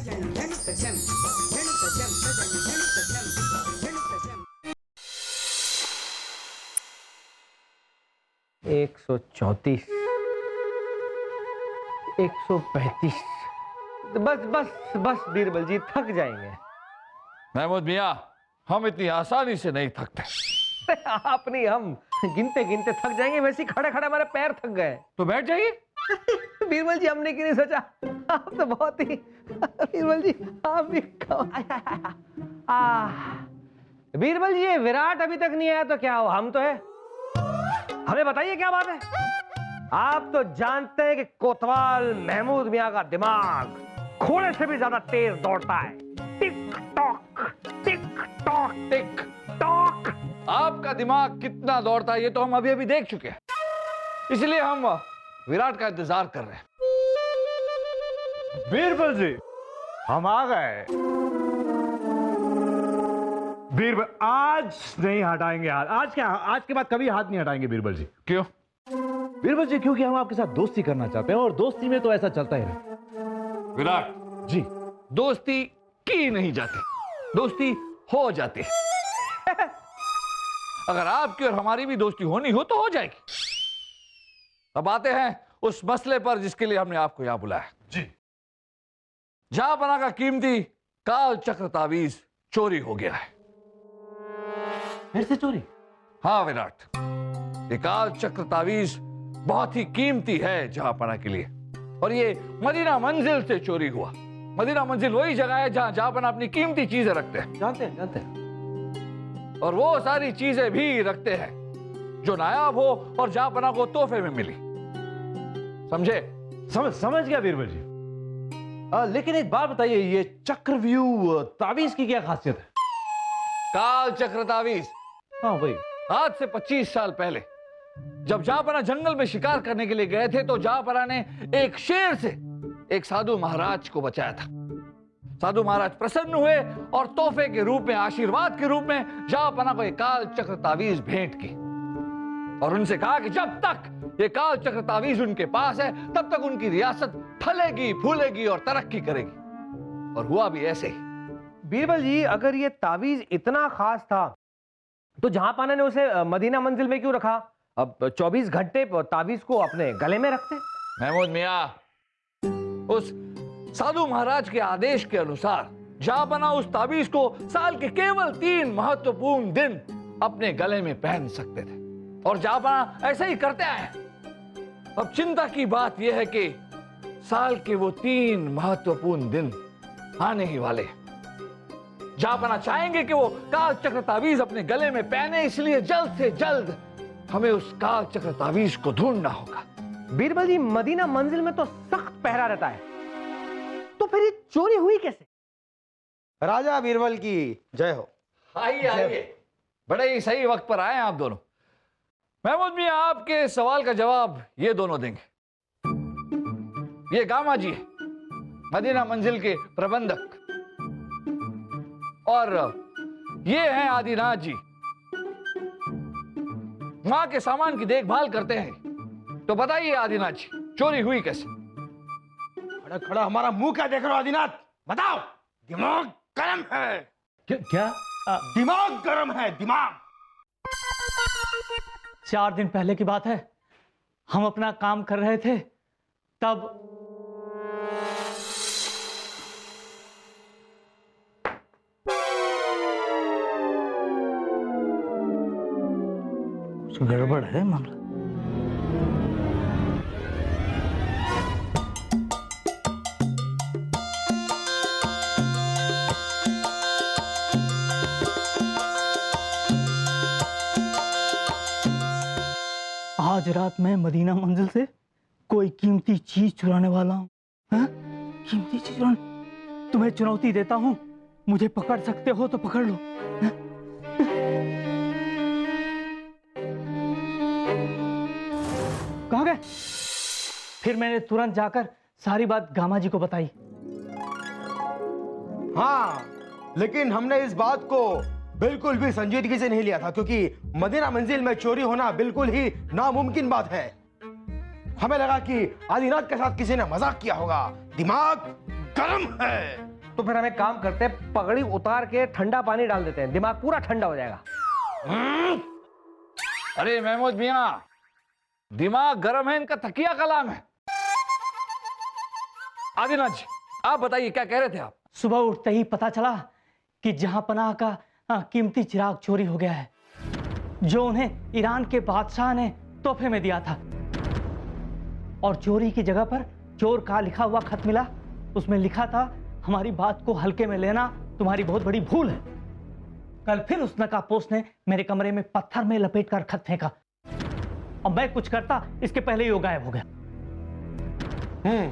134, 135। बस बस बस बीरबल जी, थक जाएंगे। महमूद मियाँ, हम इतनी आसानी से नहीं थकते। आप नहीं, हम गिनते गिनते थक जाएंगे। वैसे ही खड़े खड़े हमारे पैर थक गए। तो बैठ जाइए। बीरबल जी, हमने क्यों नहीं सोचा? आप तो बहुत ही, बीरबल जी आप भी बीरबल जी, ये विराट अभी तक नहीं आया तो क्या हो, हम तो है। हमें बताइए क्या बात है। आप तो जानते हैं कि कोतवाल महमूद मियाँ का दिमाग घोड़े से भी ज्यादा तेज दौड़ता है। Tick tock tick tock tick tock. आपका दिमाग कितना दौड़ता है ये तो हम अभी अभी देख चुके हैं, इसलिए हम विराट का इंतजार कर रहे हैं। बीरबल जी, हम आ गए। बीरबल, आज नहीं हटाएंगे हाथ। आज क्या, आज के बाद कभी हाथ नहीं हटाएंगे बीरबल जी। क्यों? बीरबल जी, क्योंकि हम आपके साथ दोस्ती करना चाहते हैं और दोस्ती में तो ऐसा चलता ही रहे। विराट जी, दोस्ती की नहीं जाती, दोस्ती हो जाती है। अगर आपकी और हमारी भी दोस्ती होनी हो तो हो जाएगी। अब आते हैं उस मसले पर जिसके लिए हमने आपको यहां बुलाया। जी। जहांपना का कीमती काल चक्र तावीज चोरी हो गया है। फिर से चोरी? हाँ विराट, ये काल चक्र तावीज बहुत ही कीमती है जहांपना के लिए, और ये मदीना मंजिल से चोरी हुआ। मदीना मंजिल वही जगह है जहां जहांपना अपनी कीमती चीजें रखते हैं। जानते हैं, जानते हैं। और वो सारी चीजें भी रखते हैं जो नायाब हो और जहांपना को तोहफे में मिली। समझे? समझ गया बीरबल जी। लेकिन एक बात बताइए, ये चक्रव्यूह तावीज की क्या खासियत है? काल चक्र तावीज, हाँ भाई, आज से 25 साल पहले जब जहांपना जंगल में शिकार करने के लिए गए थे तो जहांपना ने एक शेर से एक साधु महाराज को बचाया था। साधु महाराज प्रसन्न हुए और तोहफे के रूप में, आशीर्वाद के रूप में जहांपना को एक काल चक्र तावीज भेंट की और उनसे कहा कि जब तक ये काल चक्र तावीज उनके पास है तब तक उनकी रियासत फलेगी, फूलेगी और तरक्की करेगी। और हुआ भी ऐसे ही। बीरबल जी, अगर ये तावीज इतना खास था तो जहांपना ने उसे मदीना मंजिल में क्यों रखा? अब 24 घंटे तावीज को अपने गले में रखते। महमूद मियाँ, उस साधु महाराज के आदेश के अनुसार जहांपना उस ताबीज को साल के केवल 3 महत्वपूर्ण दिन अपने गले में पहन सकते थे और जहांपना ऐसे ही करते आए। अब चिंता की बात यह है कि साल के वो 3 महत्वपूर्ण दिन आने ही वाले हैं। जहांपना चाहेंगे कि वो काल चक्र तावीज अपने गले में पहने, इसलिए जल्द से जल्द हमें उस काल चक्र तावीज को ढूंढना होगा। बीरबल जी, मदीना मंजिल में तो सख्त पहरा रहता है, तो फिर ये चोरी हुई कैसे? राजा बीरबल की जय हो। आइए आइए, बड़े ही सही वक्त पर आए हैं आप दोनों। महमूद मियां, आपके सवाल का जवाब ये दोनों देंगे। ये गामा जी है, मदीना मंजिल के प्रबंधक, और ये हैं आदिनाथ जी, मां के सामान की देखभाल करते हैं। तो बताइए आदिनाथ जी, चोरी हुई कैसे? खड़ा खड़ा हमारा मुंह क्या देख रहे हो आदिनाथ? बताओ। दिमाग गर्म है। क्या? दिमाग गर्म है, दिमाग। 4 दिन पहले की बात है, हम अपना काम कर रहे थे, तब गड़बड़ है मामला। आज रात मैं मदीना मंजिल से कोई कीमती चीज चुराने वाला हूं। कीमती चीज चुराने? तुम्हें चुनौती देता हूं, मुझे पकड़ सकते हो तो पकड़ लो। हा? कहाँ गए? फिर मैंने तुरंत जाकर सारी बात गामा जी को बताई। हाँ, लेकिन हमने इस बात को बिल्कुल भी संजीदगी से नहीं लिया था, क्योंकि मदीना मंजिल में चोरी होना बिल्कुल ही नामुमकिन बात है। हमें लगा कि आदिनाथ के साथ किसी ने मजाक किया होगा। दिमाग गर्म है। तो फिर हम एक काम करते हैं, पगड़ी उतार के ठंडा पानी डाल देते हैं, दिमाग पूरा ठंडा हो जाएगा। अरे महमूद मियां, दिमाग गर्म है, इनका तकिया कलाम है। आदिनाथ जी, आप बताइए क्या कह रहे थे आप? सुबह उठते ही पता चला कि जहां पनाह का कीमती चिराग चोरी हो गया है, जो उन्हें ईरान के बादशाह ने तोहफे में दिया था। और चोरी की जगह पर चोर का लिखा हुआ खत मिला। उसमें लिखा था, हमारी बात को हल्के में लेना तुम्हारी बहुत बड़ी भूल है। कल फिर उस नकाबपोश ने मेरे कमरे में पत्थर में लपेट कर खत फेंका, और मैं कुछ करता इसके पहले ही वो गायब हो गया।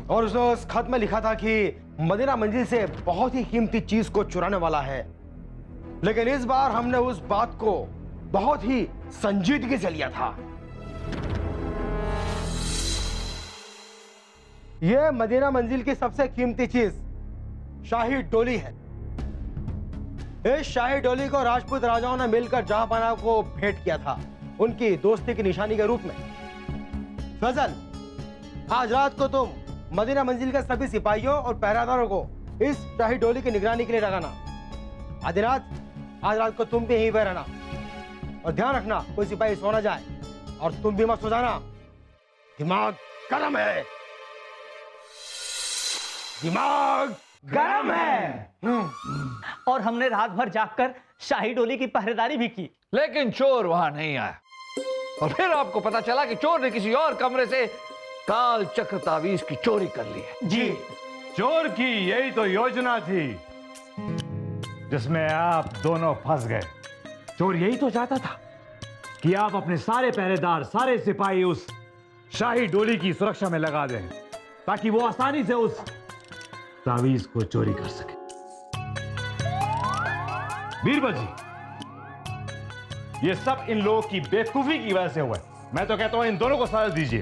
और उसने उस खत में लिखा था कि मदीना मंजिल से बहुत ही कीमती चीज को चुराने वाला है। लेकिन इस बार हमने उस बात को बहुत ही संजीदगी से लिया था। यह मदीना मंजिल की सबसे कीमती चीज शाही डोली है। इस शाही डोली को राजपूत राजाओं ने मिलकर जहांपनाह को भेंट किया था, उनकी दोस्ती की निशानी के रूप में। फजल, आज रात को तुम मदीना मंजिल के सभी सिपाहियों और पहरेदारों को इस शाही डोली की निगरानी के लिए लगाना। आदिनाथ, आज रात को तुम भी यहीं पे रहना, और ध्यान रखना कोई सिपाही सो ना जाए, और तुम भी मत सो जाना। दिमाग गर्म है, दिमाग गर्म है। और हमने रात भर जागकर शाही डोली की पहरेदारी भी की। लेकिन चोर वहां नहीं आया, और फिर आपको पता चला कि चोर ने किसी और कमरे से काल चक्र तावीज की चोरी कर ली है। जी, चोर की यही तो योजना थी जिसमें आप दोनों फंस गए। चोर यही तो चाहता था कि आप अपने सारे पहरेदार, सारे सिपाही उस शाही डोली की सुरक्षा में लगा दें, ताकि वो आसानी से उस तावीज को चोरी कर सके। बीरबल जी, ये सब इन लोगों की बेवकूफी की वजह से हुआ है। मैं तो कहता हूं इन दोनों को सजा दीजिए।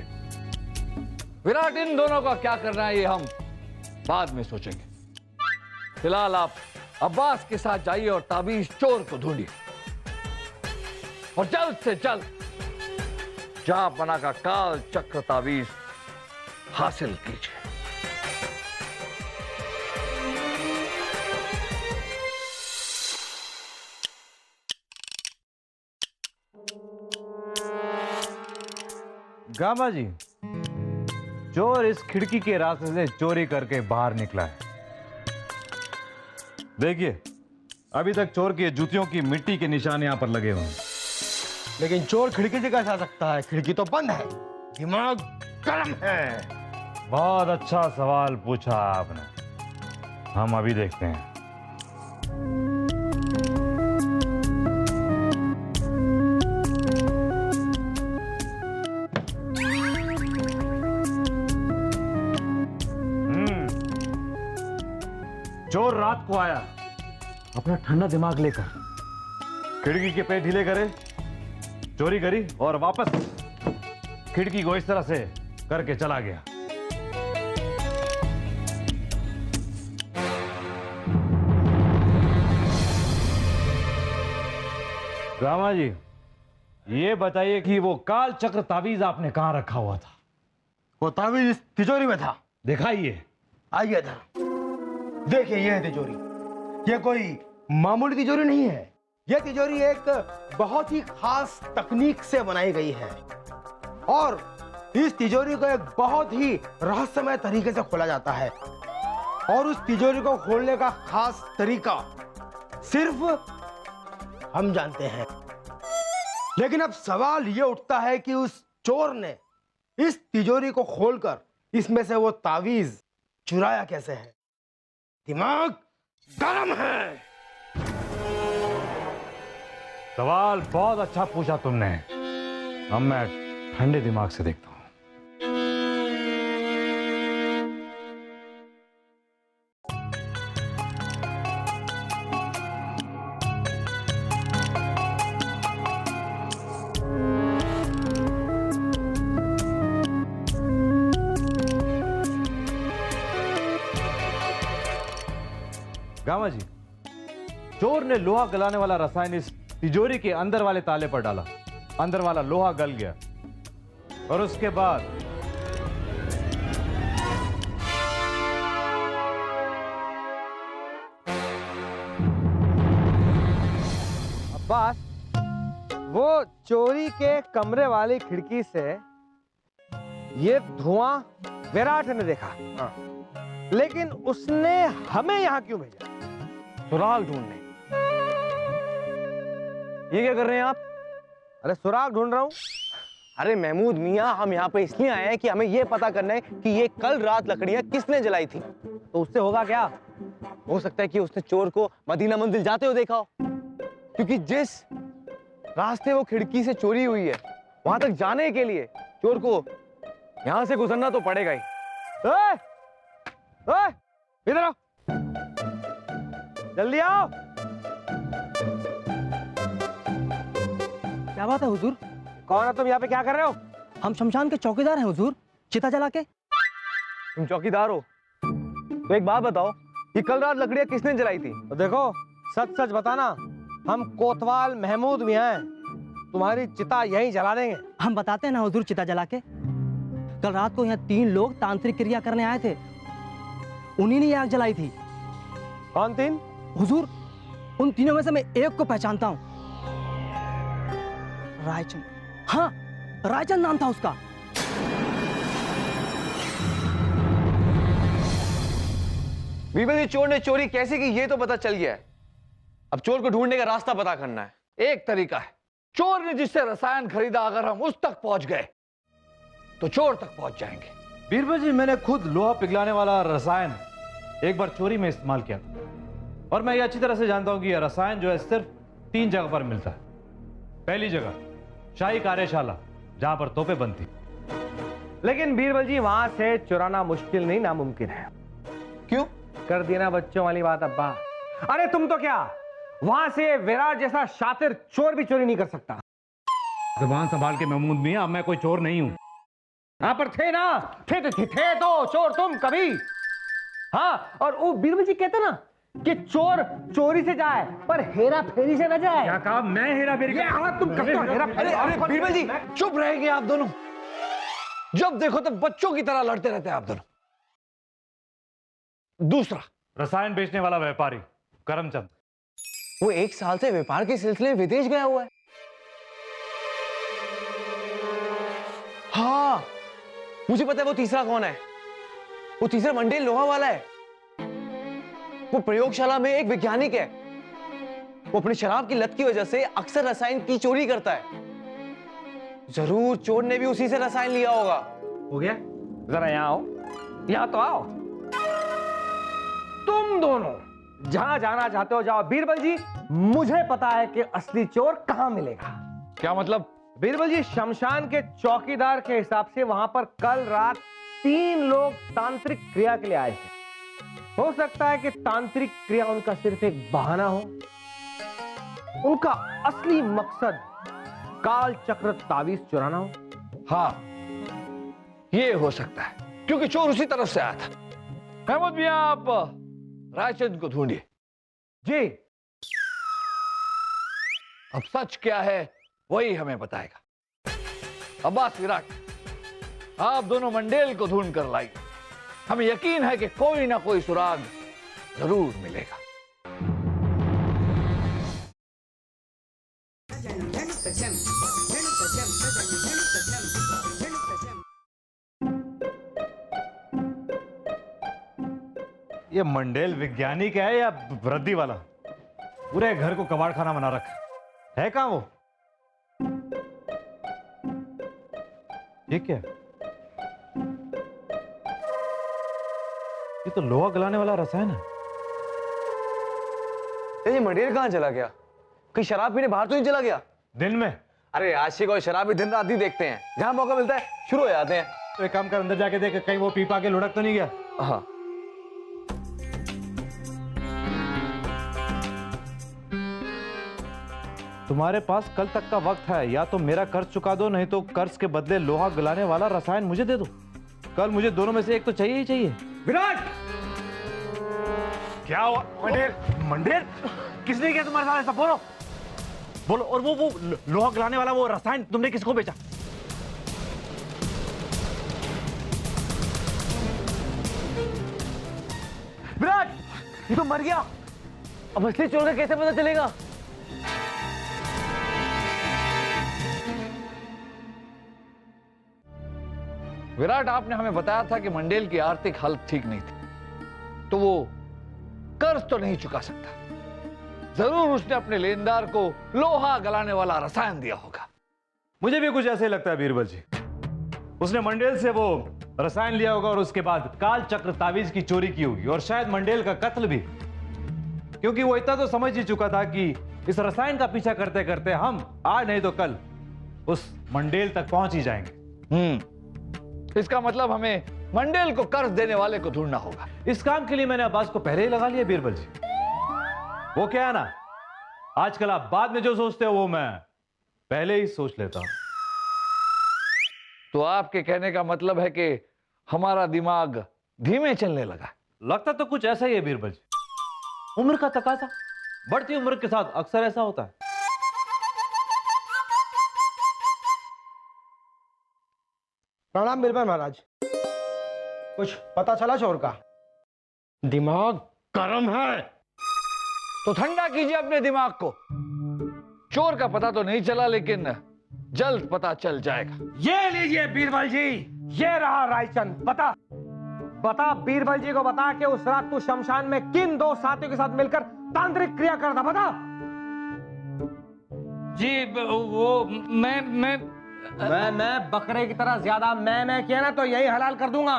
विराट, इन दोनों का क्या करना है ये हम बाद में सोचेंगे। फिलहाल आप अब्बास के साथ जाइए और ताबीज चोर को ढूंढिए, और जल्द से जल्द जहांपनाह का काल चक्र ताबीज हासिल कीजिए। गामा जी, चोर इस खिड़की के रास्ते से चोरी करके बाहर निकला है। देखिए, अभी तक चोर की जूतियों की मिट्टी के निशान यहां पर लगे हुए हैं। लेकिन चोर खिड़की से कैसे आ सकता है? खिड़की तो बंद है। दिमाग गर्म है। बहुत अच्छा सवाल पूछा आपने, हम अभी देखते हैं। चोर रात को आया अपना ठंडा दिमाग लेकर, खिड़की के पे ढीले करे, चोरी करी और वापस खिड़की को इस तरह से करके चला गया। रामा जी, ये बताइए कि वो काल चक्र तावीज आपने कहां रखा हुआ था? वो तावीज इस तिजोरी में था। दिखाइए। आइए इधर देखिए, यह है तिजोरी। यह कोई मामूली तिजोरी नहीं है। यह तिजोरी एक बहुत ही खास तकनीक से बनाई गई है, और इस तिजोरी को एक बहुत ही रहस्यमय तरीके से खोला जाता है। और उस तिजोरी को खोलने का खास तरीका सिर्फ हम जानते हैं। लेकिन अब सवाल यह उठता है कि उस चोर ने इस तिजोरी को खोलकर इसमें से वो तावीज चुराया कैसे है? दिमाग गरम है। सवाल बहुत अच्छा पूछा तुमने। अब मैं ठंडे दिमाग से देखता हूं। गामा जी, चोर ने लोहा गलाने वाला रसायन इस तिजोरी के अंदर वाले ताले पर डाला। अंदर वाला लोहा गल गया, और उसके बाद अब्बास, वो चोरी के कमरे वाली खिड़की से ये धुआं विराट ने देखा। लेकिन उसने हमें यहाँ क्यों भेजा? सुराग ढूंढने। ये क्या कर रहे हैं आप? अरे सुराग ढूंढ रहा हूँ। अरे महमूद मियाँ, हम यहाँ पे इसलिए आए हैं कि हमें ये पता करना है कि ये कल रात लकड़ियाँ किसने जलाई थी। तो उससे होगा क्या? हो सकता है कि उसने चोर को मदीना मंजिल जाते हुए देखा हो, क्योंकि जिस रास्ते वो खिड़की से चोरी हुई है वहां तक जाने के लिए चोर को यहां से गुजरना तो पड़ेगा ही। ओए! ओए! इधर आओ, जल्दी आओ। क्या बात है हुजूर? कौन है तुम? यहाँ पे क्या कर रहे हो? हम शमशान के चौकीदार हैं हुजूर, चिता जला के। तुम चौकीदार हो तो एक बात बताओ, ये कल रात लकड़ियां किसने जलाई थी? तो देखो, सच सच बताना। हम कोतवाल महमूद मियाँ हैं, तुम्हारी चिता यहीं जला देंगे। हम बताते हैं ना हुजूर, चिता जला के। कल रात को यहाँ 3 लोग तांत्रिक क्रिया करने आए थे, उन्हीं ने ये आग जलाई थी। कौन 3? हुजूर, उन तीनों में से मैं एक को पहचानता हूँ। रायचंद। हाँ, रायचंद नाम था उसका। बीरबल जी, चोर ने चोरी कैसे की ये तो पता चल गया है, अब चोर को ढूंढने का रास्ता पता करना है। एक तरीका है, चोर ने जिससे रसायन खरीदा अगर हम उस तक पहुंच गए तो चोर तक पहुंच जाएंगे। बीरबल जी, मैंने खुद लोहा पिघलाने वाला रसायन एक बार चोरी में इस्तेमाल किया था, और मैं ये अच्छी तरह से जानता हूं कि यह रसायन जो है सिर्फ 3 जगह पर मिलता है। पहली जगह शाही कार्यशाला, जहां पर तोपें बनती। लेकिन बीरबल जी, वहां से चुराना मुश्किल नहीं, नामुमकिन है। क्यों? कर दी ना बच्चों वाली बात अब्बा। अरे तुम तो क्या, वहां से विराट जैसा शातिर चोर भी चोरी नहीं कर सकता। जुबान संभाल के महमूद मियां, मैं कोई चोर नहीं हूं। हाँ, पर थे ना, थे तो चोर तुम कभी। हाँ, और वो बीरबल जी कहते ना कि चोर चोरी से जाए पर हेरा फेरी से न जाए। क्या कहा? मैं हेरा फेरी? हाँ, तुम कभी हेरा फेरी। अरे बीरबल जी, चुप रहेंगे आप दोनों? जब देखो तब बच्चों की तरह लड़ते रहते हैं आप दोनों। दूसरा, रसायन बेचने वाला व्यापारी करमचंद, वो 1 साल से व्यापार के सिलसिले में विदेश गया हुआ है। हाँ, मुझे पता है वो तीसरा कौन है। वो तीसरा मंडेल लोहा वाला है। वो प्रयोगशाला में एक वैज्ञानिक है। वो अपनी शराब की लत की वजह से अक्सर रसायन की चोरी करता है। जरूर चोर ने भी उसी से रसायन लिया होगा। हो गया? जरा यहाँ आओ, यहाँ तो आओ। तुम दोनों जहां जाना चाहते हो जाओ। बीरबल जी, मुझे पता है कि असली चोर कहां मिलेगा। क्या मतलब? बीरबल जी, शमशान के चौकीदार के हिसाब से वहां पर कल रात 3 लोग तांत्रिक क्रिया के लिए आए थे। हो सकता है कि तांत्रिक क्रिया उनका सिर्फ एक बहाना हो। उनका असली मकसद काल चक्र तावीज चुराना हो। हाँ, ये हो सकता है, क्योंकि चोर उसी तरफ से आया था। महमूद मियां, आप रायचंद को ढूंढिए। जी। अब सच क्या है वही हमें बताएगा। अब्बास, विराट, आप दोनों मंडेल को ढूंढ कर लाइए। हमें यकीन है कि कोई ना कोई सुराग जरूर मिलेगा। ये मंडेल वैज्ञानिक है या वृद्धि वाला? पूरे घर को कबाड़ खाना बना रखा है। कहां वो? ये क्या है? ये तो लोहा गलाने वाला रसायन है। ये मंडेल कहां चला गया? कहीं शराब पीने बाहर तो नहीं चला गया? दिन में? अरे आशिक और शराबी दिन रात ही देखते हैं, जहां मौका मिलता है शुरू हो जाते हैं। तो एक काम कर, अंदर जाके देख कहीं वो पीपा के लुढ़क तो नहीं गया। हाँ, तुम्हारे पास कल तक का वक्त है, या तो मेरा कर्ज चुका दो, नहीं तो कर्ज के बदले लोहा गलाने वाला रसायन मुझे दे दो। कल मुझे दोनों में से एक तो चाहिए ही चाहिए। विराट, क्या हुआ? मंडेल, मंडेल किसने किया तुम्हारे साथ ऐसा? बोलो बोलो। और वो लोहा गलाने वाला वो रसायन तुमने किसको बेचा? विराट, ये तो मर गया। अब असली चोर का कैसे पता चलेगा? विराट, आपने हमें बताया था कि मंडेल की आर्थिक हालत ठीक नहीं थी, तो वो कर्ज तो नहीं चुका सकता। जरूर उसने अपने लेनदार को लोहा गलाने वाला रसायन दिया होगा। मुझे भी कुछ ऐसे ही लगता है बीरबल जी। उसने मंडेल से वो रसायन लिया होगा और उसके बाद काल चक्र तावीज की चोरी की होगी, और शायद मंडेल का कत्ल भी, क्योंकि वो इतना तो समझ ही चुका था कि इस रसायन का पीछा करते करते हम आज नहीं तो कल उस मंडेल तक पहुंच ही जाएंगे। इसका मतलब हमें मंडेल को कर्ज देने वाले को ढूंढना होगा। इस काम के लिए मैंने अब्बास को पहले ही लगा लिया बीरबल जी। वो क्या है ना, आजकल आप बाद में जो सोचते हो वो मैं पहले ही सोच लेता हूं। तो आपके कहने का मतलब है कि हमारा दिमाग धीमे चलने लगा। लगता तो कुछ ऐसा ही है बीरबल जी। उम्र का तकाजा, बढ़ती उम्र के साथ अक्सर ऐसा होता है। प्रणाम बिरबल महाराज। कुछ पता चला चोर का? दिमाग गर्म है। तो ठंडा कीजिए अपने दिमाग को। चोर का पता तो नहीं चला, लेकिन जल्द पता चल जाएगा। ये लीजिए बीरबल जी, ये रहा रायचंद। बता बीरबल जी को बता कि उस रात तू शमशान में किन दो साथियों के साथ मिलकर तांत्रिक क्रिया करता, बता। जी वो मैं बकरे की तरह ज्यादा मैं किया ना तो यही हलाल कर दूंगा।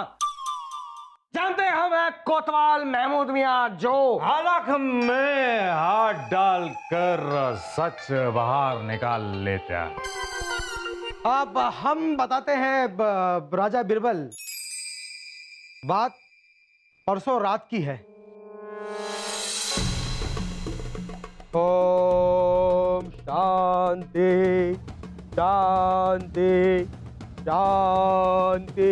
जानते हैं हम है कोतवाल महमूद मियां, जो हालांकि में हाथ डालकर सच बाहर निकाल लेता है। अब हम बताते हैं राजा बिरबल, बात परसों रात की है। ओम शांति शांति शांति।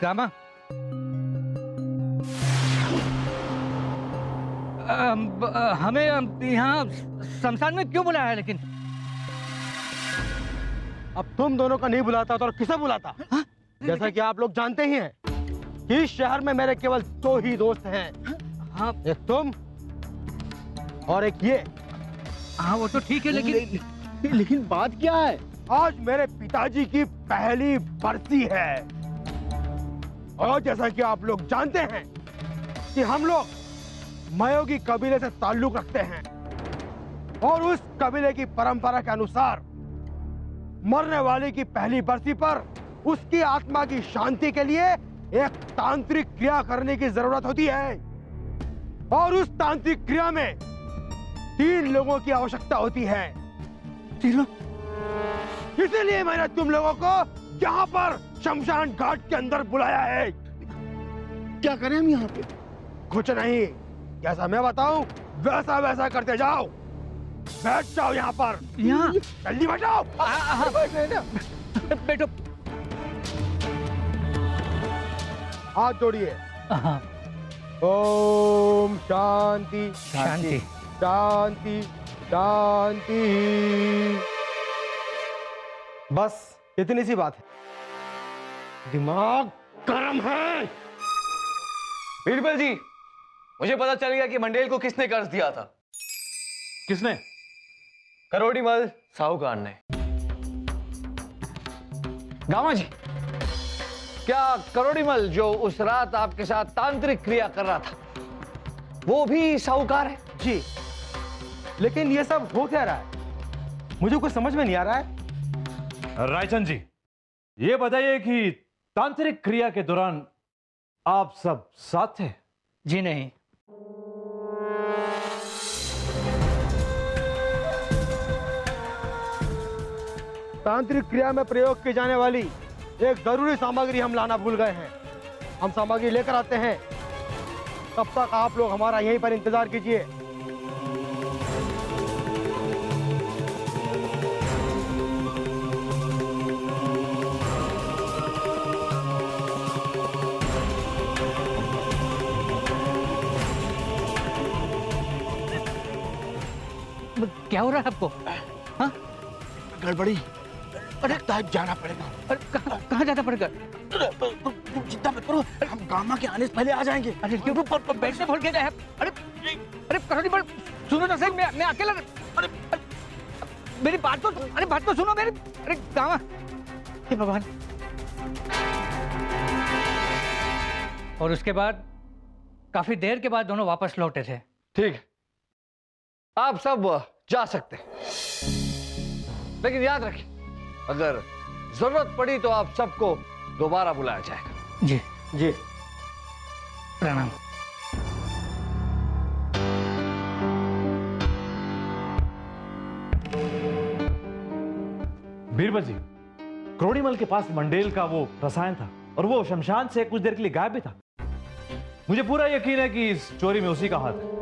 रामा, हमें यहाँ शमशान में क्यों बुलाया है? लेकिन अब तुम दोनों का नहीं बुलाता तो और किसे बुलाता? जैसा कि आप लोग जानते ही हैं कि इस शहर में मेरे केवल दो ही दोस्त हैं। हाँ एक तुम और एक ये। हाँ, वो तो ठीक है, लेकिन बात क्या है? आज मेरे पिताजी की पहली बरसी है, और जैसा कि आप लोग जानते हैं कि हम लोग मयोगी कबीले से ताल्लुक रखते हैं, और उस कबीले की परंपरा के अनुसार मरने वाले की पहली बरसी पर उसकी आत्मा की शांति के लिए एक तांत्रिक क्रिया करने की जरूरत होती है, और उस तांत्रिक क्रिया में 3 लोगों की आवश्यकता होती है। 3 लोग? इसलिए मैंने तुम लोगों को यहाँ पर शमशान घाट के अंदर बुलाया है। क्या करें हम यहाँ पे? कुछ नहीं, जैसा मैं बताऊं वैसा वैसा करते जाओ। बैठ जाओ यहाँ पर। यहाँ? जल्दी बैठो। बैठो। हाथ जोड़िए। हाँ। ओम शांति शांति शांति शांति। बस इतनी सी बात है। दिमाग गर्म है। बीरबल जी, मुझे पता चल गया कि मंडेल को किसने कर्ज दिया था। किसने? करोड़ीमल साहूकार ने। गामा जी, क्या करोड़ीमल जो उस रात आपके साथ तांत्रिक क्रिया कर रहा था वो भी साहूकार है? जी, लेकिन ये सब हो क्या रहा है? मुझे कुछ समझ में नहीं आ रहा है। रायचंद जी, ये बताइए कि तांत्रिक क्रिया के दौरान आप सब साथ थे? जी नहीं। तांत्रिक क्रिया में प्रयोग की जाने वाली एक जरूरी सामग्री हम लाना भूल गए हैं। हम सामग्री लेकर आते हैं, तब तक आप लोग हमारा यहीं पर इंतजार कीजिए। क्या हो रहा है आपको? हाँ? गड़बड़ी, लगता है जाना पड़ेगा। अरे कहाँ जाना पड़ेगा? तुम चिंता मत करो, हम गामा के आने से पहले आ जाएंगे। अरे क्यों बैठ से फोड़ के जाए? अरे अरे करोड़ी पर सुनो तो सही, मैं अकेला। अरे मेरी बात तो सुनो मेरी। अरे गामा, हे भगवान। और उसके बाद काफी देर के बाद दोनों वापस लौटे थे। ठीक है, आप सब जा सकते हैं, लेकिन याद रखिए, अगर जरूरत पड़ी तो आप सबको दोबारा बुलाया जाएगा। जी जी। प्रणाम। बीरबल जी, क्रोड़ीमल के पास मंडेल का वो रसायन था और वो शमशान से कुछ देर के लिए गायब भी था। मुझे पूरा यकीन है कि इस चोरी में उसी का हाथ है।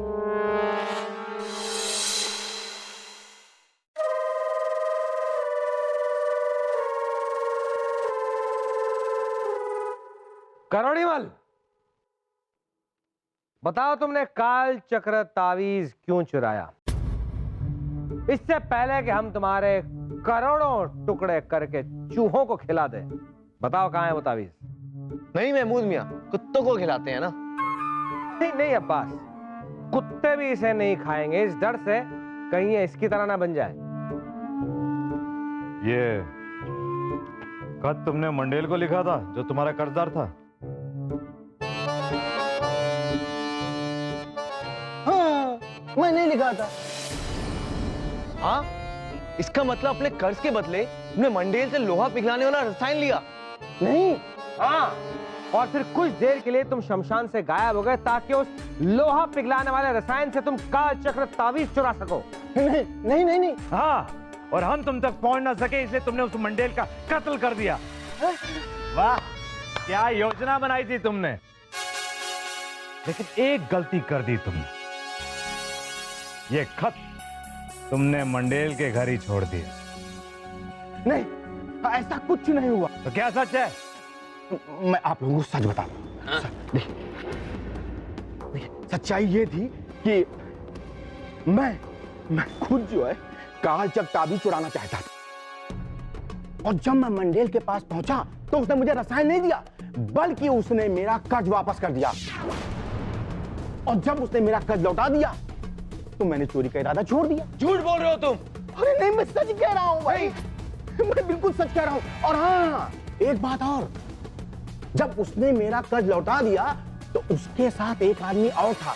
करोड़ीमल, बताओ तुमने काल चक्र तावीज क्यों चुराया? इससे पहले कि हम तुम्हारे करोड़ों टुकड़े करके चूहों को खिला दें, बताओ कहां है वो तावीज? नहीं महमूद मियाँ, कुत्तों को खिलाते हैं ना। नहीं नहीं अब्बास, कुत्ते भी इसे नहीं खाएंगे, इस डर से कहीं ये इसकी तरह ना बन जाए। ये खत तुमने मंडेल को लिखा था, जो तुम्हारा कर्जदार था? हाँ, मैंने लिखा था। हाँ, इसका मतलब अपने कर्ज के बदले तुमने मंडेल से लोहा पिघलाने वाला रसायन लिया? नहीं। हाँ, और फिर कुछ देर के लिए तुम शमशान से गायब हो गए ताकि उस लोहा पिघलाने वाले रसायन से तुम काल चक्र तावीज चुरा सको। नहीं नहीं नहीं नहीं। हाँ, और हम तुम तक पहुंच ना सके इसलिए तुमने उस मंडेल का कत्ल कर दिया। वाह, क्या योजना बनाई थी तुमने। लेकिन एक गलती कर दी तुमने, ये खत तुमने मंडेल के घर ही छोड़ दिया। नहीं, ऐसा कुछ नहीं हुआ। तो क्या सच है? मैं आप लोगों को सच बता दूं। देखिए, सच्चाई ये थी कि मैं खुद जो है काल चक्र ताबीज चुराना चाहता था, और जब मैं मंडेल के पास पहुंचा तो उसने मुझे रसायन नहीं दिया, बल्कि उसने मेरा कर्ज वापस कर दिया। और जब उसने मेरा कर्ज लौटा दिया तो मैंने चोरी का इरादा छोड़ दिया। झूठ बोल रहे हो तुम। अरे नहीं, मैं सच कह रहा हूं भाई, मैं बिल्कुल सच कह रहा हूं। और हाँ, एक बात और, जब उसने मेरा कर्ज लौटा दिया तो उसके साथ एक आदमी और था।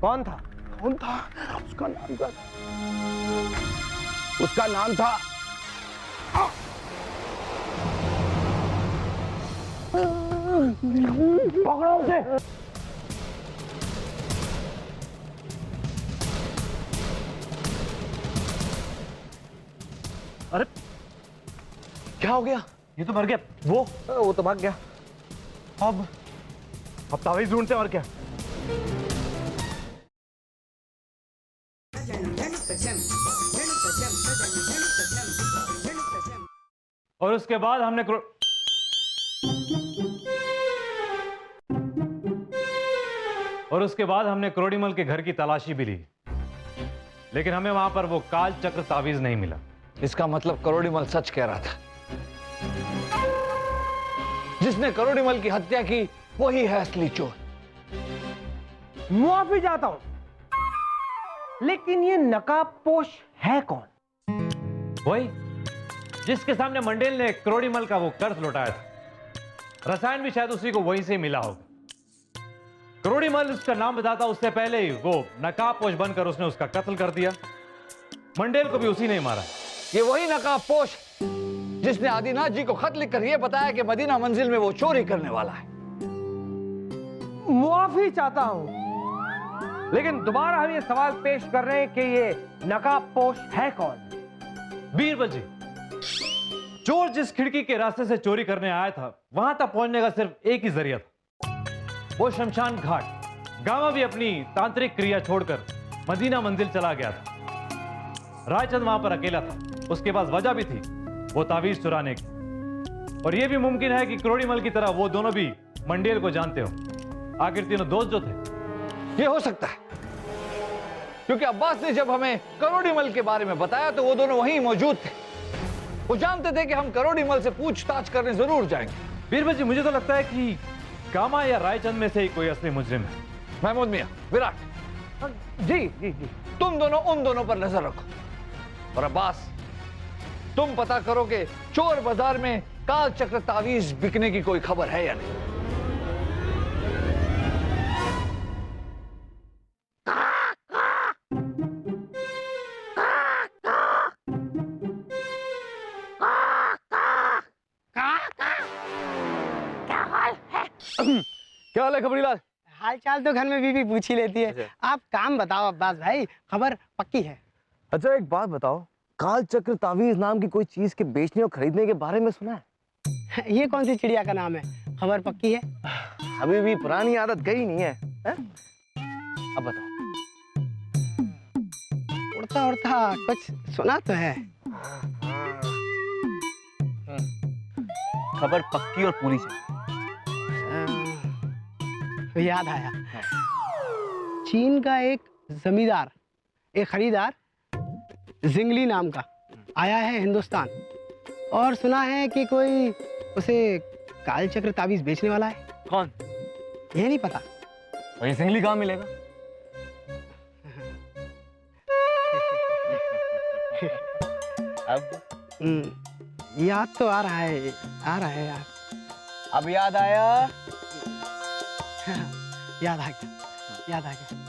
कौन था? कौन था? उसका नाम था पकड़ो उसे। अरे क्या हो गया? ये तो मर गया। वो तो भाग गया। अब तावीज ढूंढते और क्या। और उसके बाद हमने क्रोड़ीमल के घर की तलाशी भी ली, लेकिन हमें वहां पर वो काल चक्र तावीज नहीं मिला। इसका मतलब करोड़ीमल सच कह रहा था। जिसने करोड़ीमल की हत्या की वही है असली चोर। मुआफी चाहता हूं, लेकिन ये नकाबपोश है कौन? वही जिसके सामने मंडेल ने करोड़ीमल का वो कर्ज लौटाया था। रसायन भी शायद उसी को वहीं से मिला होगा। करोड़ीमल उसका नाम बताता उससे पहले ही वो नकाबपोश बनकर उसने उसका कत्ल कर दिया। मंडेल को भी उसी ने मारा। ये वही नकाबपोश जिसने आदिनाथ जी को खत लिखकर यह बताया कि मदीना मंजिल में वो चोरी करने वाला है। मुआफी चाहता हूं, लेकिन दोबारा हम ये सवाल पेश कर रहे हैं कि ये नकाबपोश है कौन? बीरबल जी, चोर जिस खिड़की के रास्ते से चोरी करने आया था वहां तक पहुंचने का सिर्फ एक ही जरिया था, वो शमशान घाट। गामा भी अपनी तांत्रिक क्रिया छोड़कर मदीना मंजिल चला गया था। रायचंद वहां पर अकेला था। उसके पास वजह भी थी, वो तावीज चुराने की। और यह भी मुमकिन है कि करोड़ीमल की तरह वो दोनों भी मंडेल को जानते हो। आखिर तीनों दोस्त जो थे। ये हो सकता है, क्योंकि अब्बास ने जब हमें करोड़ीमल के बारे में बताया तो वो दोनों वहीं मौजूद थे। वो जानते थे कि हम करोड़ीमल से पूछताछ करने जरूर जाएंगे। बीरबल जी, मुझे तो लगता है कि कामा या रायचंद में से ही कोई असली मुजरिम है। महमूद मियां, विराट, जी जी जी। तुम दोनों उन दोनों पर नजर रखो। और अब्बास, तुम पता करो कि चोर बाजार में काल चक्र तावीज बिकने की कोई खबर है या नहीं। क्या हाल है खबरीलाल? हाल चाल तो घर में बीवी पूछ ही लेती है। आप काम बताओ अब्बास भाई, खबर पक्की है। अच्छा एक बात बताओ, काल चक्र तावीज नाम की कोई चीज के बेचने और खरीदने के बारे में सुना है? ये कौन सी चिड़िया का नाम है? खबर पक्की है? अभी भी पुरानी आदत गई नहीं है, है? अब बताओ। उड़ता उड़ता कुछ सुना तो है। खबर पक्की और पूरी चाहिए। याद आया, चीन का एक जमींदार, एक खरीदार जिंगली नाम का आया है हिंदुस्तान, और सुना है कि कोई उसे काल चक्र ताबीज बेचने वाला है। कौन? ये नहीं पता। और ये सिंगली कहाँ मिलेगा? अब याद तो आ रहा है, आ रहा है यार। अब याद आया? याद आ गया, याद आ गया।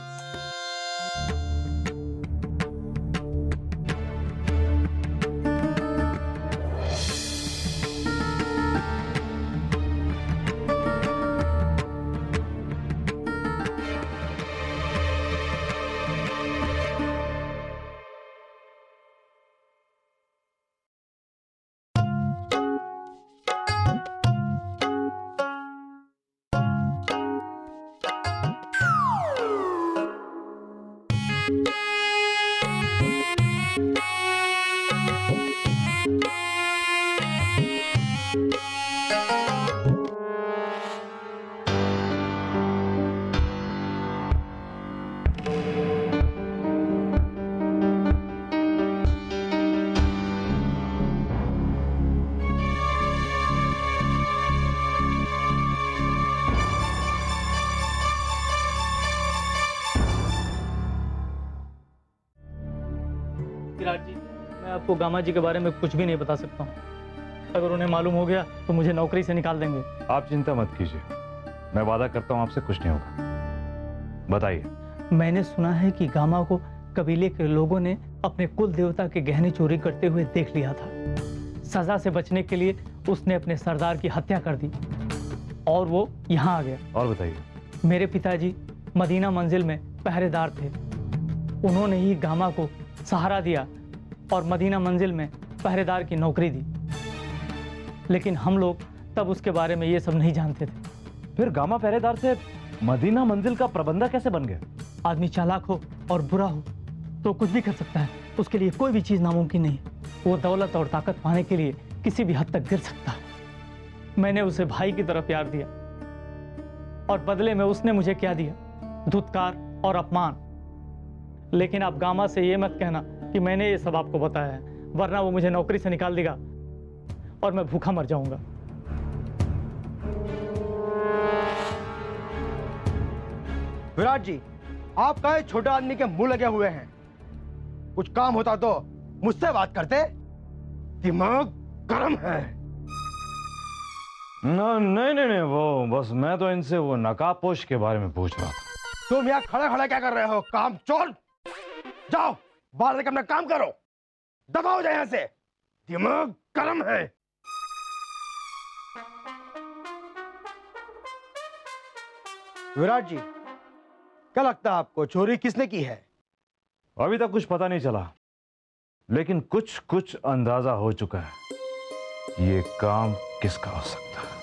विराट जी, मैं आपको गामा जी के बारे में कुछ भी नहीं बता सकता हूँ। अगर उन्हें मालूम हो गया तो मुझे नौकरी से निकाल देंगे। आप चिंता मत कीजिए, मैं वादा करता हूं आपसे कुछ नहीं होगा। बताइए। मैंने सुना है कि गामा को कबीले के लोगों ने अपने कुल देवता के गहने चोरी करते हुए देख लिया था। सजा से बचने के लिए उसने अपने सरदार की हत्या कर दी और वो यहाँ आ गया। और बताइए। मेरे पिताजी मदीना मंजिल में पहरेदार थे। उन्होंने ही गामा को सहारा दिया और मदीना मंजिल में पहरेदार की नौकरी दी, लेकिन हम लोग तब उसके बारे में ये सब नहीं जानते थे। फिर गामा पहरेदार से मदीना मंजिल का प्रबंधक कैसे बन गया? आदमी चालाक हो और बुरा हो तो कुछ भी कर सकता है, उसके लिए कोई भी चीज़ नामुमकिन नहीं। वो दौलत और ताकत पाने के लिए किसी भी हद तक गिर सकता है। मैंने उसे भाई की तरह प्यार दिया और बदले में उसने मुझे क्या दिया? धुतकार और अपमान। लेकिन आप गामा से ये मत कहना कि मैंने ये सब आपको बताया है, वरना वो मुझे नौकरी से निकाल देगा और मैं भूखा मर जाऊंगा। विराट जी, आप काहे छोटे आदमी के मुंह लगे हुए हैं? कुछ काम होता तो मुझसे बात करते। दिमाग गर्म है। नहीं नहीं नहीं, वो बस मैं तो इनसे वो नकाबपोश के बारे में पूछ रहा था। तुम यहाँ खड़े खड़े क्या कर रहे हो? काम चोर, जाओ बाहर लेकर अपना काम करो। दबाओ जाए यहाँ से, दिमाग गर्म है। विराट जी, क्या लगता है आपको चोरी किसने की है? अभी तक कुछ पता नहीं चला, लेकिन कुछ कुछ अंदाजा हो चुका है ये काम किसका हो सकता है।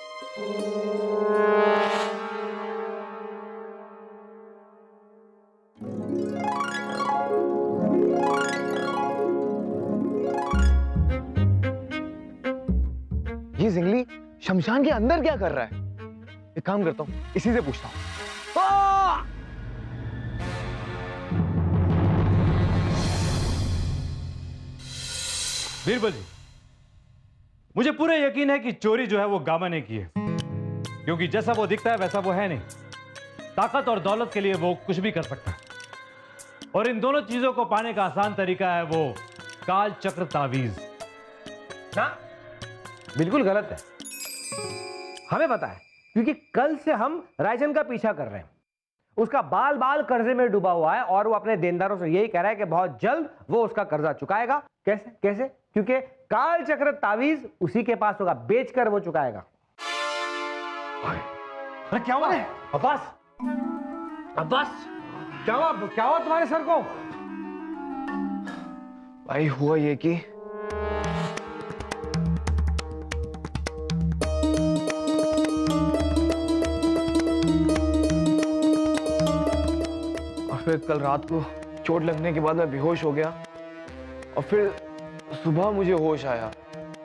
ये जिंगली शमशान के अंदर क्या कर रहा है? एक काम करता हूँ, इसी से पूछता हूँ। बीरबल जी, मुझे पूरा यकीन है कि चोरी जो है वो गामा ने की है, क्योंकि जैसा वो दिखता है वैसा वो है नहीं। ताकत और दौलत के लिए वो कुछ भी कर सकता है, और इन दोनों चीजों को पाने का आसान तरीका है वो काल चक्र तावीज। ना, बिल्कुल गलत है। हमें पता है, क्योंकि कल से हम रायचंद का पीछा कर रहे हैं। उसका बाल बाल कर्जे में डूबा हुआ है और वो अपने देनदारों से यही कह रहा है कि बहुत जल्द वो उसका कर्जा चुकाएगा। कैसे कैसे? क्योंकि काल चक्र तावीज उसी के पास होगा, बेचकर वो चुकाएगा। अरे क्या हुआ? अब्बास, अब्बास, क्या हुआ तुम्हारे सर को? भाई हुआ ये कि और फिर कल रात को चोट लगने के बाद मैं बेहोश हो गया, और फिर सुबह मुझे होश आया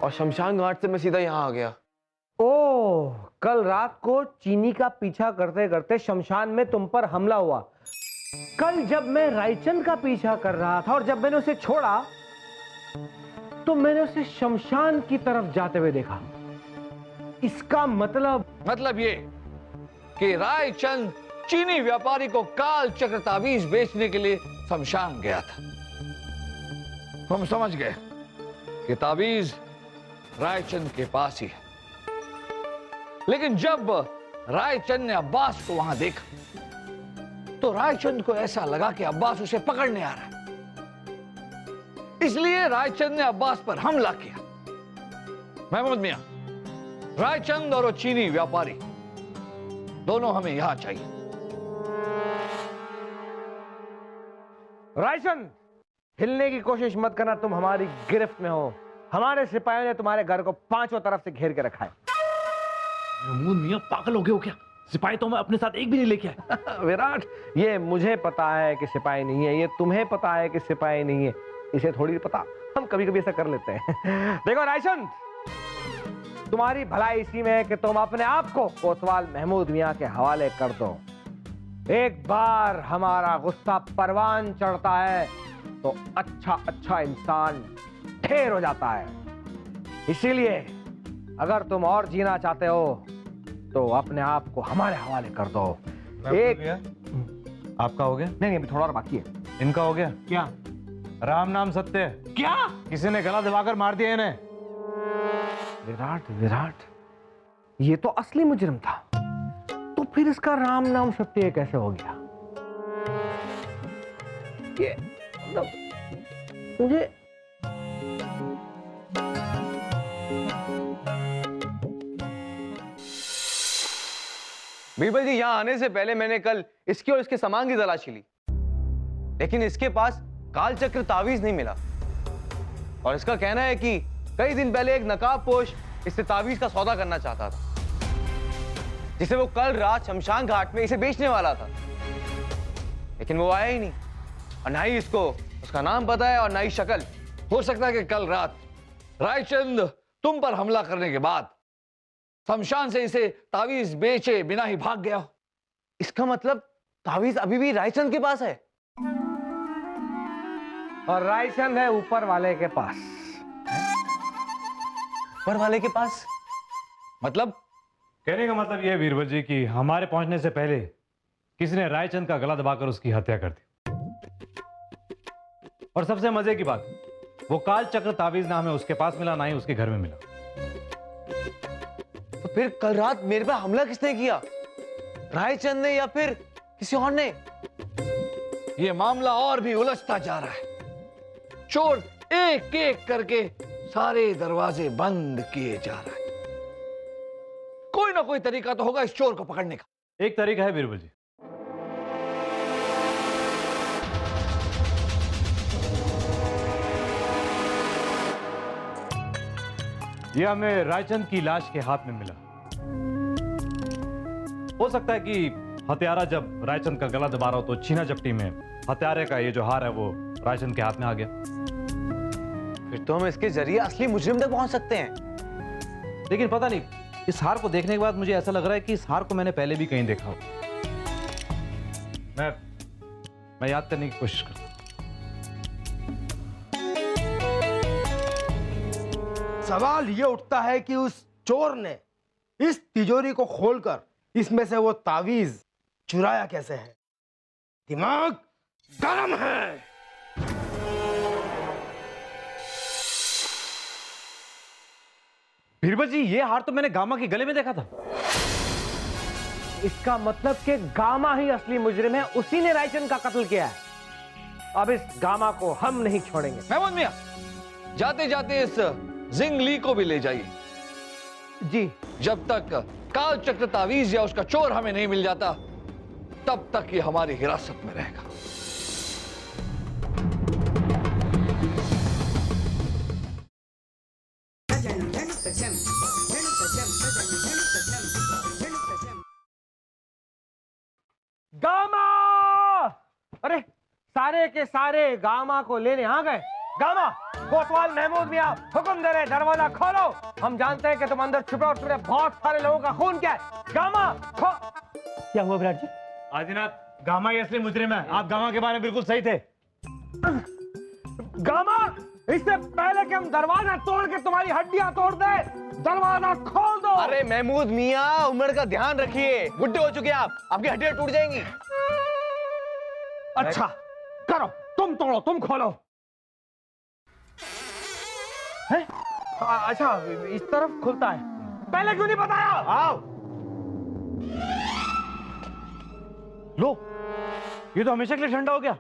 और शमशान घाट से मैं सीधा यहाँ आ गया। ओह, कल रात को चीनी का पीछा करते करते शमशान में तुम पर हमला हुआ। कल जब मैं रायचंद का पीछा कर रहा था और जब मैंने उसे छोड़ा तो मैंने उसे शमशान की तरफ जाते हुए देखा। इसका मतलब ये कि रायचंद चीनी व्यापारी को काल चक्र तावीज बेचने के लिए शमशान गया था। हम समझ गए कि तावीज रायचंद के पास ही है। लेकिन जब रायचंद ने अब्बास को वहां देखा तो रायचंद को ऐसा लगा कि अब्बास उसे पकड़ने आ रहा है। इसलिए रायचंद ने अब्बास पर हमला किया। महमूद मियां, रायचंद और वो चीनी व्यापारी दोनों हमें यहां चाहिए। रायचंद, हिलने की कोशिश मत करना, तुम हमारी गिरफ्त में हो। हमारे सिपाहियों ने तुम्हारे घर को पांचों तरफ से घेर के रखा है। महमूद मियां पागल हो गए हो क्या? सिपाही तो मैं अपने साथ एक भी नहीं लेके आया। विराट, ये मुझे पता है कि सिपाही नहीं है, ये तुम्हें पता है कि सिपाही नहीं है, इसे थोड़ी पता। हम कभी कभी ऐसा कर लेते हैं। देखो रायचंद, तुम्हारी भलाई इसी में है कि तुम अपने आप को कोतवाल महमूद मियां के हवाले कर दो। एक बार हमारा गुस्सा परवान चढ़ता है तो अच्छा इंसान ढेर हो जाता है। इसीलिए अगर तुम और जीना चाहते हो तो अपने आप को हमारे हवाले कर दो। एक आपका हो गया? नहीं, अभी थोड़ा और बाकी है। इनका हो गया? क्या? राम नाम सत्य है। क्या? किसी ने गला दबाकर मार दिया इन्हें। विराट, ये तो असली मुजरिम था, तो फिर इसका राम नाम सत्य कैसे हो गया? ये मुझे बीरबल जी, यहाँ आने से पहले मैंने कल इसके और इसके सामान की तलाशी ली, लेकिन इसके पास काल चक्र तावीज नहीं मिला। और इसका कहना है कि कई दिन पहले एक नकाबपोश इससे तावीज का सौदा करना चाहता था, जिसे वो कल रात शमशान घाट में इसे बेचने वाला था, लेकिन वो आया ही नहीं। और ना ही इसको उसका नाम पता है और ना ही शक्ल। हो सकता है कि कल रात रायचंद तुम पर हमला करने के बाद शमशान से इसे तावीज बेचे बिना ही भाग गया हो। इसका मतलब तावीज अभी भी रायचंद के पास है, और रायचंद है ऊपर वाले के पास। ऊपर वाले के पास मतलब? कहने का मतलब यह है बीरबल जी कि हमारे पहुंचने से पहले किसी ने रायचंद का गला दबाकर उसकी हत्या कर दी। और सबसे मजे की बात, वो काल चक्र तावीज ना हमें उसके पास मिला, ना ही उसके घर में मिला। तो फिर कल रात मेरे पे हमला किसने किया? रायचंद ने या फिर किसी और ने? यह मामला और भी उलझता जा रहा है। चोर एक एक करके सारे दरवाजे बंद किए जा रहा है। कोई ना कोई तरीका तो होगा इस चोर को पकड़ने का। एक तरीका है बीरबल जी, यह हमें रायचंद की लाश के हाथ में मिला। हो सकता है कि हत्यारा जब रायचंद का गला दबा रहा हो तो छीना झपटी में हत्यारे का ये जो हार है वो रायचंद के हाथ में आ गया। फिर तो हम इसके जरिए असली मुजरिम तक पहुंच सकते हैं। लेकिन पता नहीं, इस हार को देखने के बाद मुझे ऐसा लग रहा है कि इस हार को मैंने पहले भी कहीं देखा हो। मैं याद करने की कोशिश करता हूं। सवाल ये उठता है कि उस चोर ने इस तिजोरी को खोलकर इसमें से वो तावीज चुराया कैसे है। दिमाग गरम है। बीरबल जी, ये हार तो मैंने गामा के गले में देखा था। इसका मतलब कि गामा ही असली मुजरिम है, उसी ने रायचंद का कत्ल किया है। अब इस गामा को हम नहीं छोड़ेंगे। महमूद मियां, जाते जाते इस जिंगली को भी ले जाइए। जी। जब तक काल चक्र तावीज या उसका चोर हमें नहीं मिल जाता, तब तक ये हमारी हिरासत में रहेगा। गामा! अरे सारे के सारे गामा को लेने आ गए। गामा, कोतवाल महमूद मियां हुक्म दे रहे, दरवाजा खोलो। हम जानते हैं कि तुम अंदर छुपे और तुमने बहुत सारे लोगों का खून किया है। गामा क्या हुआ विराट जी? आदिनाथ, गामा ही असली मुजरिम है। आप गामा के बारे में बिल्कुल सही थे। गामा, इससे पहले कि हम दरवाजा तोड़ के तुम्हारी हड्डियां तोड़ दे, दरवाजा खोल दो। अरे महमूद मियां, उम्र का ध्यान रखिए, बुढ़े हो चुके आप, आपकी हड्डियां टूट जाएंगी। अच्छा करो, तुम तोड़ो, तुम खोलो। है? अच्छा, इस तरफ खुलता है, पहले क्यों नहीं बताया? आओ। लो, ये तो हमेशा के लिए ठंडा हो गया।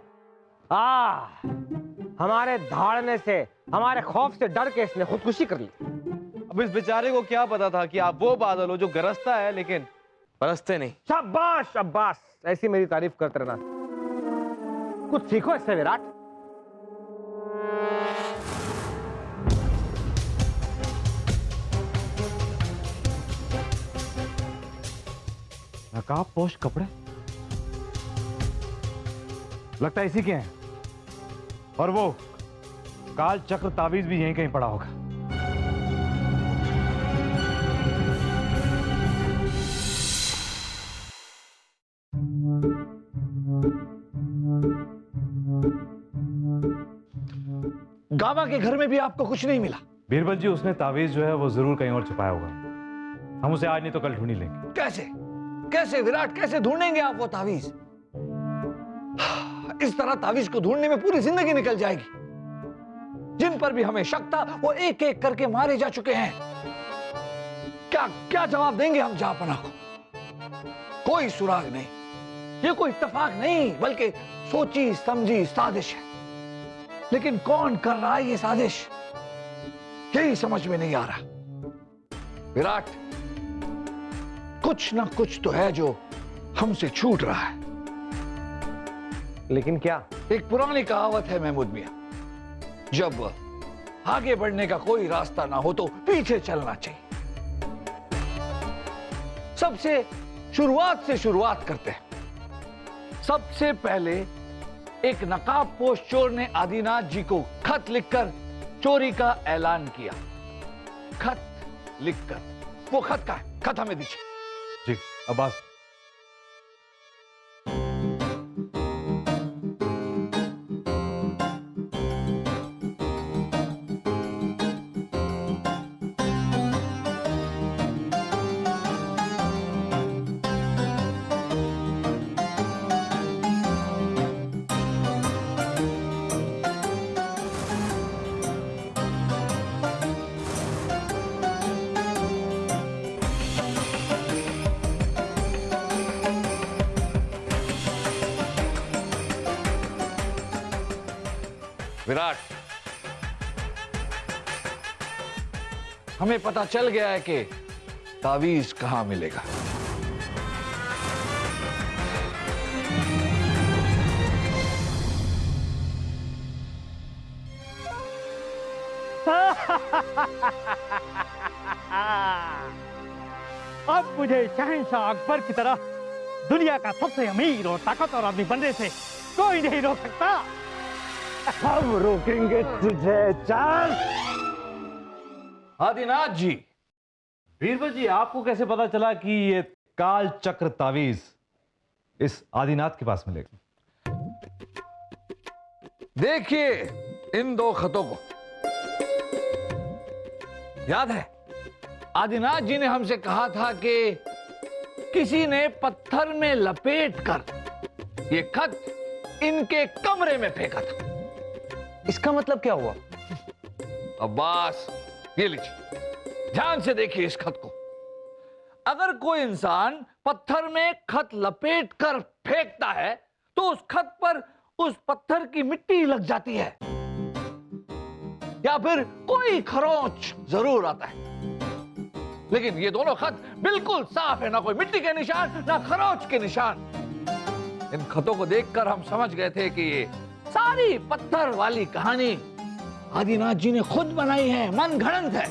हमारे धाड़ने से, हमारे खौफ से डर के इसने खुदकुशी कर ली। अब इस बेचारे को क्या पता था कि आप वो बादल हो जो गरजता है लेकिन बरसते नहीं। शाबाश शाबाश, ऐसी मेरी तारीफ करते रहना। कुछ सीखो इससे विराट। नकाब पोश कपड़े लगता है इसी के हैं, और वो काल चक्र तावीज भी यहीं कहीं पड़ा होगा। गामा के घर में भी आपको कुछ नहीं मिला? बीरबल जी, उसने तावीज जो है वो जरूर कहीं और छुपाया होगा। हम उसे आज नहीं तो कल ढूंढ ही लेंगे। कैसे कैसे विराट, कैसे ढूंढेंगे आप वो तावीज? इस तरह तावीज को ढूंढने में पूरी जिंदगी निकल जाएगी। जिन पर भी हमें शक था वो एक एक करके मारे जा चुके हैं। क्या क्या जवाब देंगे हम जहांपनाह को? कोई सुराग नहीं, ये कोई इत्तेफाक नहीं बल्कि सोची समझी साजिश है। लेकिन कौन कर रहा है ये साजिश, यही समझ में नहीं आ रहा। विराट, कुछ ना कुछ तो है जो हमसे छूट रहा है। लेकिन क्या? एक पुरानी कहावत है महमूद मियां, जब आगे बढ़ने का कोई रास्ता ना हो तो पीछे चलना चाहिए। सबसे शुरुआत से शुरुआत करते हैं। सबसे पहले एक नकाबपोश चोर ने आदिनाथ जी को खत लिखकर चोरी का ऐलान किया। खत लिखकर, वो खत का है? खत हमें दीजिए। जी अब्बास। विराट, हमें पता चल गया है कि तावीज कहां मिलेगा। अब मुझे शहंशाह अकबर की तरह दुनिया का सबसे अमीर और ताकतवर आदमी बनने से कोई नहीं रोक सकता। हम रोकेंगे तुझे चांद। आदिनाथ जी, बीरबल जी, आपको कैसे पता चला कि ये काल चक्र तावीज इस आदिनाथ के पास मिलेगा? देखिए इन दो खतों को। याद है आदिनाथ जी ने हमसे कहा था कि किसी ने पत्थर में लपेट कर ये खत इनके कमरे में फेंका था। इसका मतलब क्या हुआ? अब्बास, ये लीजिए, ध्यान से देखिए इस खत को। अगर कोई इंसान पत्थर में खत लपेट कर फेंकता है तो उस खत पर उस पत्थर की मिट्टी लग जाती है या फिर कोई खरोंच जरूर आता है। लेकिन ये दोनों खत बिल्कुल साफ है, ना कोई मिट्टी के निशान ना खरोंच के निशान। इन खतों को देखकर हम समझ गए थे कि ये सारी पत्थर वाली कहानी आदिनाथ जी ने खुद बनाई है, मन घड़ंत है।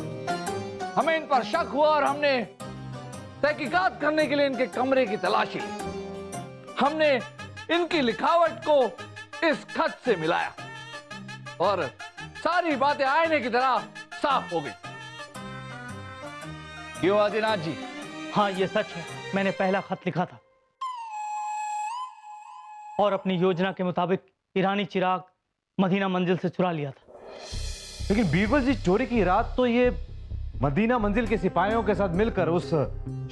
हमें इन पर शक हुआ और हमने तहकीकात करने के लिए इनके कमरे की तलाशी ली। हमने इनकी लिखावट को इस खत से मिलाया और सारी बातें आईने की तरह साफ हो गई। क्यों आदिनाथ जी? हाँ, ये सच है, मैंने पहला खत लिखा था और अपनी योजना के मुताबिक ईरानी चिराग मदीना मंजिल से चुरा लिया था। लेकिन बीरबल जी, चोरी की रात तो ये मदीना मंजिल के सिपाहियों के साथ मिलकर उस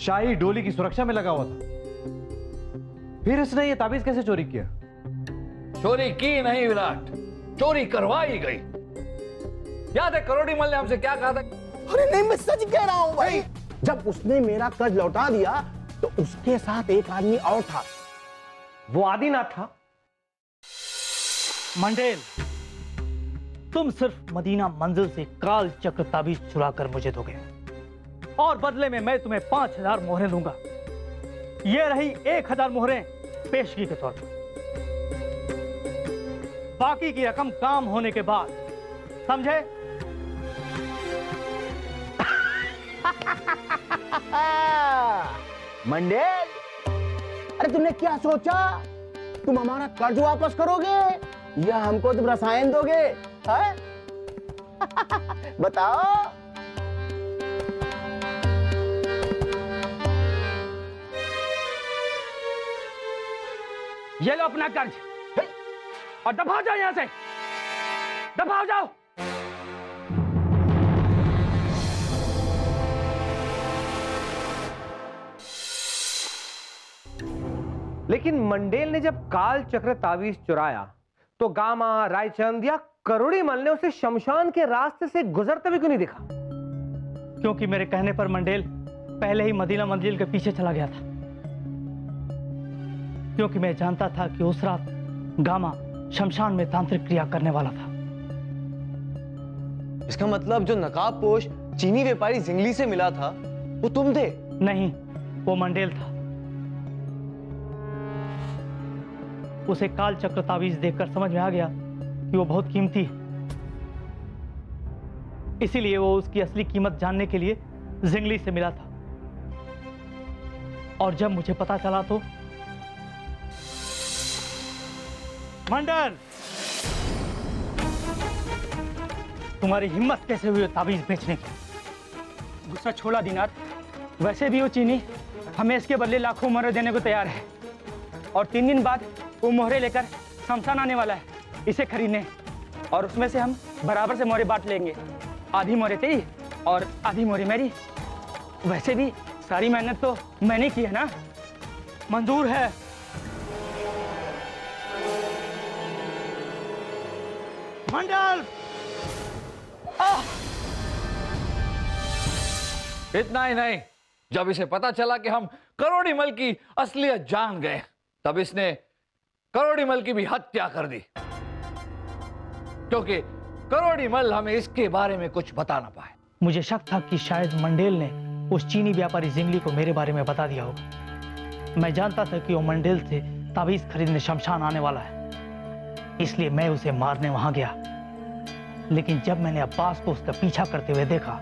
शाही डोली की सुरक्षा में लगा हुआ था। फिर इसने ये ताबीज कैसे चोरी किया? चोरी की नहीं विराट, चोरी करवाई गई। याद है करोड़ी मल ने हमसे क्या कहा था? अरे नहीं, मैं सच कह रहा हूं भाई। जब उसने मेरा कर्ज लौटा दिया तो उसके साथ एक आदमी और था। वो आदिनाथ था। मंडेल, तुम सिर्फ मदीना मंजिल से काल चक्र ताबीज चुरा कर मुझे दोगे और बदले में मैं तुम्हें 5000 मोहरें दूंगा। ये रही 1000 मोहरें पेशगी के तौर पर। बाकी की रकम काम होने के बाद, समझे? मंडेल, अरे तुमने क्या सोचा? तुम हमारा कर्ज वापस करोगे या हमको तुम रसायन दोगे? है? बताओ। ये लो अपना कर्ज और दफा जाओ यहां से, दफा जाओ। लेकिन मंडेल ने जब काल चक्र ताबीज चुराया तो गामा, रायचंद या करोड़ी मल ने उसे शमशान के रास्ते से गुजरते हुए क्यों नहीं देखा? क्योंकि मेरे कहने पर मंडेल पहले ही मदीना मंजिल के पीछे चला गया था। क्योंकि मैं जानता था कि उस रात गामा शमशान में तांत्रिक क्रिया करने वाला था। इसका मतलब जो नकाबपोश चीनी व्यापारी जिंगली से मिला था वो तुम थे? नहीं, वो मंडेल था। उसे काल चक्र ताबीज देखकर समझ में आ गया कि वो बहुत कीमती है। इसीलिए वो उसकी असली कीमत जानने के लिए जिंगली से मिला था। और जब मुझे पता चला तो मंडल, तुम्हारी हिम्मत कैसे हुई ताबीज बेचने की? गुस्सा छोड़ा दीनार। वैसे भी वो चीनी हमें इसके बदले लाखों मोहरे देने को तैयार है और 3 दिन बाद वो मोहरे लेकर शमशान आने वाला है इसे खरीदने, और उसमें से हम बराबर से मोहरे बांट लेंगे। आधी मोहरे तेरी और आधी मोहरे मेरी। वैसे भी सारी मेहनत तो मैंने की है ना। मंजूर है? मंडल, इतना ही नहीं, जब इसे पता चला कि हम करोड़ी मल की असलियत जान गए तब इसने करोड़ी मल की भी हत्या कर दी, क्योंकि करोड़ी मल हमें इसके बारे में कुछ बता ना पाए। मुझे शक था कि शायद मंडेल ने उस चीनी व्यापारी जिंगली को मेरे बारे में बता दिया होगा। मैं जानता था कि वो मंडेल से ताबीज खरीदने शमशान आने वाला है, इसलिए मैं उसे मारने वहां गया। लेकिन जब मैंने अब्बास को उसका पीछा करते हुए देखा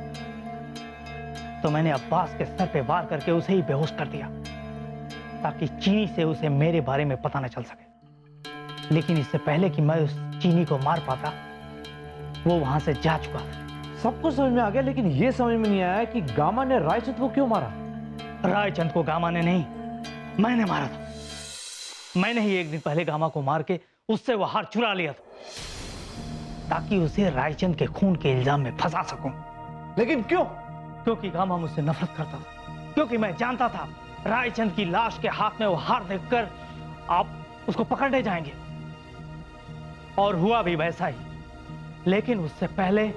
तो मैंने अब्बास के सर पे वार करके उसे ही बेहोश कर दिया ताकि चीनी से उसे मेरे बारे में पता न चल सके। लेकिन इससे पहले कि मैं उस चीनी को मार पाता वो वहां से जा चुका था। सब कुछ समझ में आ गया, लेकिन यह समझ में नहीं आया कि गामा ने रायचंद को क्यों मारा। रायचंद को गामा ने नहीं, मैंने मारा था। मैंने ही एक दिन पहले गामा को मार के उससे वो हार चुरा लिया था ताकि उसे रायचंद के खून के इल्जाम में फंसा सकूं। लेकिन क्यों? क्योंकि गामा मुझसे नफरत करता था, क्योंकि मैं जानता था रायचंद की लाश के हाथ में वो हार देखकर आप उसको पकड़ने जाएंगे, और हुआ भी वैसा ही। लेकिन उससे पहले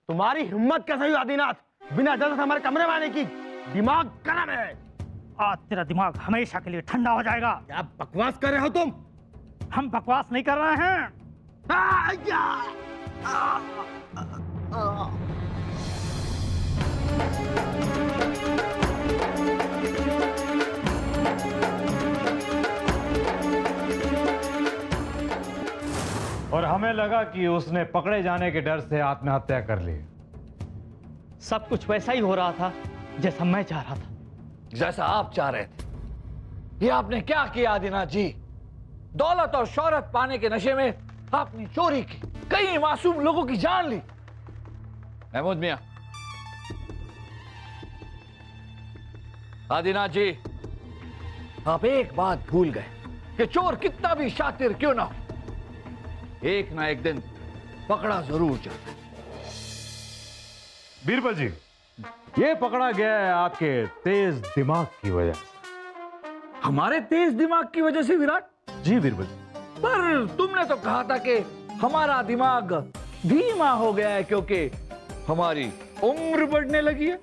तुम्हारी हिम्मत कैसे हुई आदिनाथ, बिना इजाजत हमारे कमरे में आने की? दिमाग गरम है। आज तेरा दिमाग हमेशा के लिए ठंडा हो जाएगा। क्या बकवास कर रहे हो तुम? हम बकवास नहीं कर रहे हैं। और हमें लगा कि उसने पकड़े जाने के डर से आत्महत्या कर ली। सब कुछ वैसा ही हो रहा था जैसा मैं चाह रहा था। जैसा आप चाह रहे थे। ये आपने क्या किया आदिनाथ जी? दौलत और शोहरत पाने के नशे में आपने चोरी की, कई मासूम लोगों की जान ली। महमूद मियां, आदिनाथ जी, आप एक बात भूल गए कि चोर कितना भी शातिर क्यों ना हो, एक ना एक दिन पकड़ा जरूर जाता है। बीरबल जी, ये पकड़ा गया है आपके तेज दिमाग की वजह से। हमारे तेज दिमाग की वजह से विराट? जी बीरबल जी। पर तुमने तो कहा था कि हमारा दिमाग धीमा हो गया है क्योंकि हमारी उम्र बढ़ने लगी है।